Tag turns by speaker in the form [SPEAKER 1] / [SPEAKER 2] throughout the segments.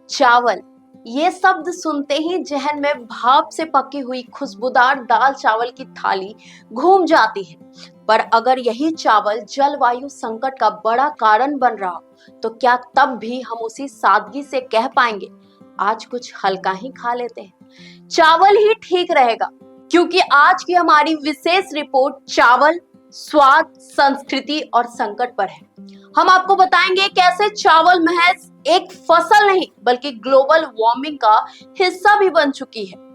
[SPEAKER 1] चावल, ये शब्द सुनते ही जहन में भाप से पकी हुई खुशबूदार दाल चावल की थाली घूम जाती है। पर अगर यही चावल जलवायु संकट का बड़ा कारण बन रहा हो तो क्या तब भी हम उसी सादगी से कह पाएंगे, आज कुछ हल्का ही खा लेते हैं, चावल ही ठीक रहेगा। क्योंकि आज की हमारी विशेष रिपोर्ट चावल, स्वाद, संस्कृति और संकट पर है। हम आपको बताएंगे कैसे चावल महज एक फसल नहीं बल्कि ग्लोबल वार्मिंग का हिस्सा भी बन चुकी है।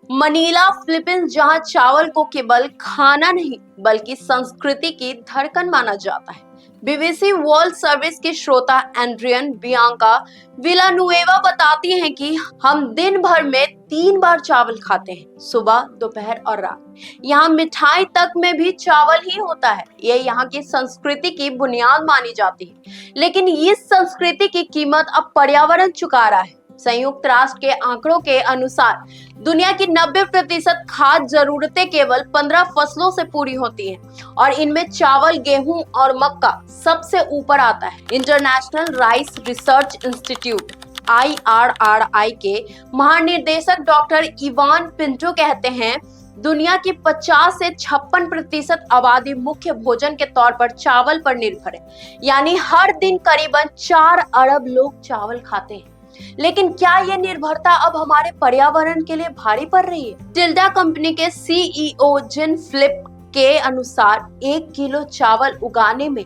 [SPEAKER 1] मनीला, फिलीपींस, जहां चावल को केवल खाना नहीं बल्कि संस्कृति की धड़कन माना जाता है। बीबीसी वर्ल्ड सर्विस की श्रोता एंड्रियन बियांका विलानुएवा बताती हैं कि हम दिन भर में 3 बार चावल खाते हैं, सुबह, दोपहर और रात। यहाँ मिठाई तक में भी चावल ही होता है। ये यहाँ की संस्कृति की बुनियाद मानी जाती है। लेकिन इस संस्कृति की कीमत अब पर्यावरण चुका रहा है। संयुक्त राष्ट्र के आंकड़ों के अनुसार दुनिया की 90% खाद्य जरूरतें केवल 15 फसलों से पूरी होती हैं और इनमें चावल, गेहूं और मक्का सबसे ऊपर आता है। International rice research institute IRRI के महानिदेशक डॉक्टर इवान पिंटो कहते हैं, दुनिया की 50 से 56% आबादी मुख्य भोजन के तौर पर चावल पर निर्भर है। यानी हर दिन करीबन 4 अरब लोग चावल खाते हैं। लेकिन क्या यह निर्भरता अब हमारे पर्यावरण के लिए भारी पड़ रही है? टिल्डा कंपनी के CEO जिन फ्लिप के अनुसार 1 किलो चावल उगाने में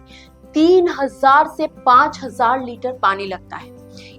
[SPEAKER 1] 3000 से 5000 लीटर पानी लगता है।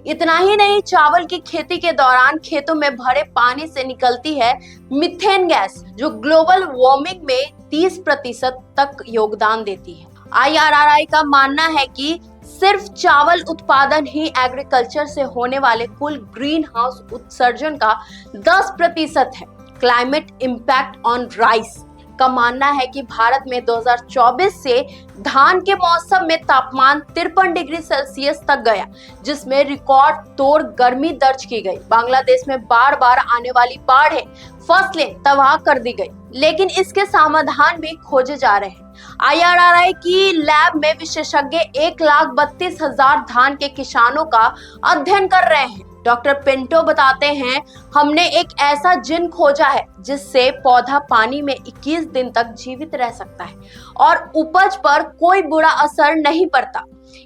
[SPEAKER 1] इतना ही नहीं, चावल की खेती के दौरान खेतों में भरे पानी से निकलती है मीथेन गैस, जो ग्लोबल वार्मिंग में 30% तक योगदान देती है। IRRI का मानना है कि सिर्फ चावल उत्पादन ही एग्रीकल्चर से होने वाले कुल ग्रीन हाउस उत्सर्जन का 10% है। क्लाइमेट इम्पैक्ट ऑन राइस का मानना है कि भारत में 2024 से धान के मौसम में तापमान 53 डिग्री सेल्सियस तक गया, जिसमें रिकॉर्ड तोड़ गर्मी दर्ज की गई। बांग्लादेश में बार बार आने वाली बाढ़ें फसलें तबाह कर दी गई, लेकिन इसके समाधान भी खोजे जा रहे हैं। IRRI की लैब में विशेषज्ञ 1,32,000 धान के किसानों का अध्ययन कर रहे हैं। डॉक्टर पिंटो बताते हैं, हमने एक ऐसा जिन खोजा है जिससे पौधा पानी में 21 दिन तक जीवित रह सकता है और उपज पर कोई बुरा असर नहीं पड़ता।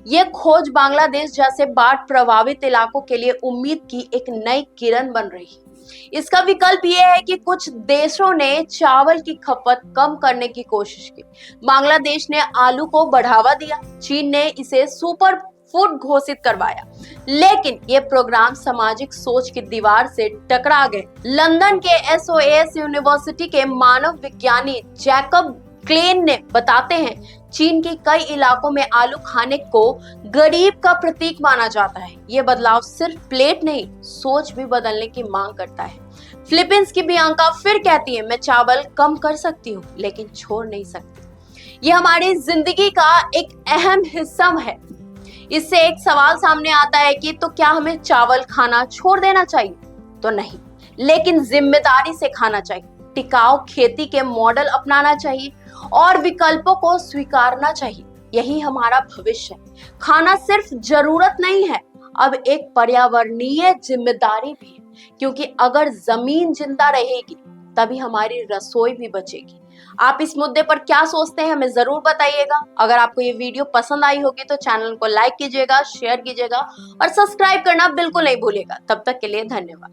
[SPEAKER 1] ये खोज बांग्लादेश जैसे बाढ़ प्रभावित इलाकों के लिए उम्मीद की एक नई किरण बन रही है। इसका विकल्प ये है कि कुछ देशों ने चावल की खपत कम करने की कोशिश की। बांग्लादेश ने आलू को बढ़ावा दिया, चीन ने इसे सुपर फूड घोषित करवाया, लेकिन ये प्रोग्राम सामाजिक सोच की दीवार से टकरा गए। लंदन के SOAS यूनिवर्सिटी के मानव विज्ञानी जैकब क्लेन ने बताते हैं, चीन के कई इलाकों में आलू खाने को गरीब का प्रतीक माना जाता है। ये बदलाव सिर्फ प्लेट नहीं, सोच भी बदलने की मांग करता है। फिलीपींस की बियांका फिर कहती है, मैं चावल कम कर सकती हूँ लेकिन छोड़ नहीं सकती। ये हमारी जिंदगी का एक अहम हिस्सा है। इससे एक सवाल सामने आता है कि तो क्या हमें चावल खाना छोड़ देना चाहिए? तो नहीं, लेकिन जिम्मेदारी से खाना चाहिए। टिकाऊ खेती के मॉडल अपनाना चाहिए और विकल्पों को स्वीकारना चाहिए। यही हमारा भविष्य है। खाना सिर्फ जरूरत नहीं है, अब एक पर्यावरणीय जिम्मेदारी भी है, क्योंकि अगर जमीन जिंदा रहेगी तभी हमारी रसोई भी बचेगी। आप इस मुद्दे पर क्या सोचते हैं, हमें जरूर बताइएगा। अगर आपको ये वीडियो पसंद आई होगी तो चैनल को लाइक कीजिएगा, शेयर कीजिएगा और सब्सक्राइब करना बिल्कुल नहीं भूलिएगा। तब तक के लिए धन्यवाद।